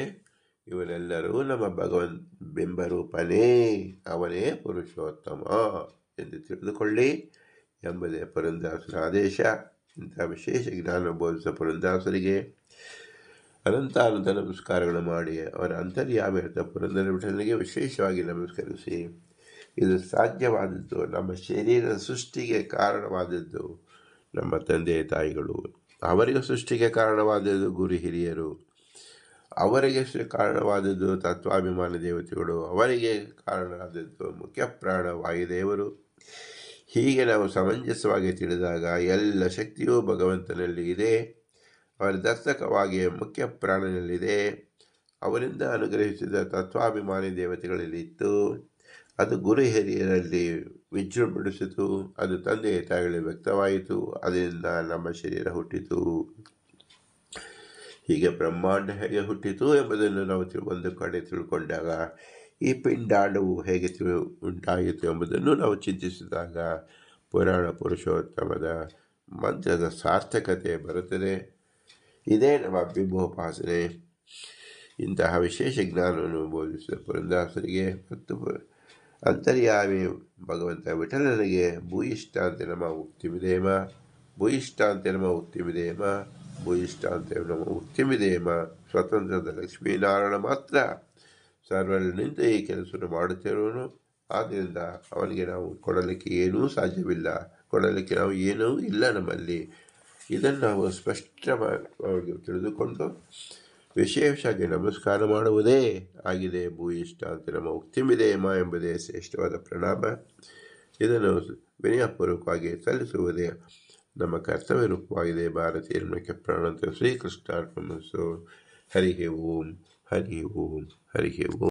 ಇವರೆಲ್ಲರೂ ನಮ್ಮ ಬಿಂಬರೂಪನೇ, ಅವನೇ ಪುರುಷೋತ್ತಮ ಎಂದು ತಿಳಿದುಕೊಳ್ಳಿ ಎಂಬುದೇ ಪುರಂದರದಾಸರ ಆದೇಶ. ಇಂಥ ವಿಶೇಷ ಜ್ಞಾನ ಬೋಧಿಸುವ ಪುರಂದರದಾಸರಿಗೆ ಅನಂತ ನಮಸ್ಕಾರಗಳು ಮಾಡಿ ಅವರ ಅಂತರ್ಯಾಮಿ ಪುರಂದರ ವಿಠಲನಿಗೆ ವಿಶೇಷವಾಗಿ ನಮಸ್ಕರಿಸಿ, ಇದು ಸಾಧ್ಯವಾದದ್ದು ನಮ್ಮ ಶರೀರದ ಸೃಷ್ಟಿಗೆ ಕಾರಣವಾದದ್ದು ನಮ್ಮ ತಂದೆ ತಾಯಿಗಳು, ಅವರಿಗೆ ಸೃಷ್ಟಿಗೆ ಕಾರಣವಾದದ್ದು ಗುರು ಹಿರಿಯರು, ಅವರಿಗೆ ಕಾರಣವಾದದ್ದು ತತ್ವಾಭಿಮಾನಿ ದೇವತೆಗಳು, ಅವರಿಗೆ ಕಾರಣವಾದದ್ದು ಮುಖ್ಯ ಪ್ರಾಣ ವಾಯುದೇವರು. ಹೀಗೆ ನಾವು ಸಮಂಜಸವಾಗಿ ತಿಳಿದಾಗ ಎಲ್ಲ ಶಕ್ತಿಯೂ ಭಗವಂತನಲ್ಲಿ ಇದೆ, ಅವರ ದರ್ತಕವಾಗಿ ಮುಖ್ಯ ಪ್ರಾಣನಲ್ಲಿದೆ, ಅವರಿಂದ ಅನುಗ್ರಹಿಸಿದ ತತ್ವಾಭಿಮಾನಿ ದೇವತೆಗಳಲ್ಲಿ ಇತ್ತು, ಅದು ಗುರು ಹಿರಿಯರಲ್ಲಿ ವಿಜೃಂಭಿಸಿತು, ಅದು ತಂದೆ ತಾಯಿಗಳಲ್ಲಿ ವ್ಯಕ್ತವಾಯಿತು, ಅದರಿಂದ ನಮ್ಮ ಶರೀರ ಹುಟ್ಟಿತು. ಹೀಗೆ ಬ್ರಹ್ಮಾಂಡ ಹೇಗೆ ಹುಟ್ಟಿತು ಎಂಬುದನ್ನು ನಾವು ಒಂದು ಕಡೆ ತಿಳ್ಕೊಂಡಾಗ, ಈ ಪಿಂಡಾಂಡವು ಹೇಗೆ ಉಂಟಾಯಿತು ಎಂಬುದನ್ನು ನಾವು ಚಿಂತಿಸಿದಾಗ ಪುರಾಣ ಪುರುಷೋತ್ತಮದ ಮಂತ್ರದ ಸಾರ್ಥಕತೆ ಬರುತ್ತದೆ. ಇದೇ ನಮ್ಮ ಬಿಂಬೋಪಾಸನೆ. ಇಂತಹ ವಿಶೇಷ ಜ್ಞಾನವನ್ನು ಬೋಧಿಸಿದ ಪುರಂದಾಸರಿಗೆ ಮತ್ತು ಅಂತರ್ಯಾಮಿ ಭಗವಂತ ವಿಠಲನಿಗೆ ಭೂಯಿಷ್ಠಾಂತೆ ನಮ್ಮ ಉಕ್ತಿಮಿದೇಮ, ಭೂಯಿಷ್ಠಾಂತೆ ನಮ್ಮ ಉಕ್ತಿಮಿದೇಮ, ಭೂಯಿಷ್ಠಾಂತೆ ನಮ್ಮ ಉಕ್ತಿಮಿದೇಮ. ಸ್ವತಂತ್ರದ ಲಕ್ಷ್ಮೀನಾರಾಯಣ ಮಾತ್ರ ಸರ್ವರಲ್ಲಿ ನಿಂತು ಈ ಕೆಲಸವನ್ನು ಮಾಡುತ್ತಿರುವನು. ಆದ್ದರಿಂದ ಅವನಿಗೆ ನಾವು ಕೊಡಲಿಕ್ಕೆ ಏನೂ ಸಾಧ್ಯವಿಲ್ಲ, ಕೊಡಲಿಕ್ಕೆ ನಾವು ಏನೂ ಇಲ್ಲ ನಮ್ಮಲ್ಲಿ. ಇದನ್ನು ನಾವು ಸ್ಪಷ್ಟವಾಗಿ ತಿಳಿದುಕೊಂಡು ವಿಶೇಷವಾಗಿ ನಮಸ್ಕಾರ ಮಾಡುವುದೇ ಆಗಿದೆ. ಭೂಯಿಷ್ಠಾಂತೆ ನಮ್ಮ ಉಕ್ತಿಮಿದೇಮ ಎಂಬುದೇ ಶ್ರೇಷ್ಠವಾದ ಪ್ರಣಾಮ. ಇದನ್ನು ವಿನಯಪೂರ್ವಕವಾಗಿ ಸಲ್ಲಿಸುವುದೇ ನಮ್ಮ ಕರ್ತವ್ಯ ರೂಪವಾಗಿದೆ. ಭಾರತೀಯ ಮುಖ್ಯ ಪ್ರಾಣಂತ ಶ್ರೀಕೃಷ್ಣಾರ್ಪಣಮಸ್ತು. ಹರಿ ಓಂ, ಹರಿ ಓಂ, ಹರಿ ಓಂ.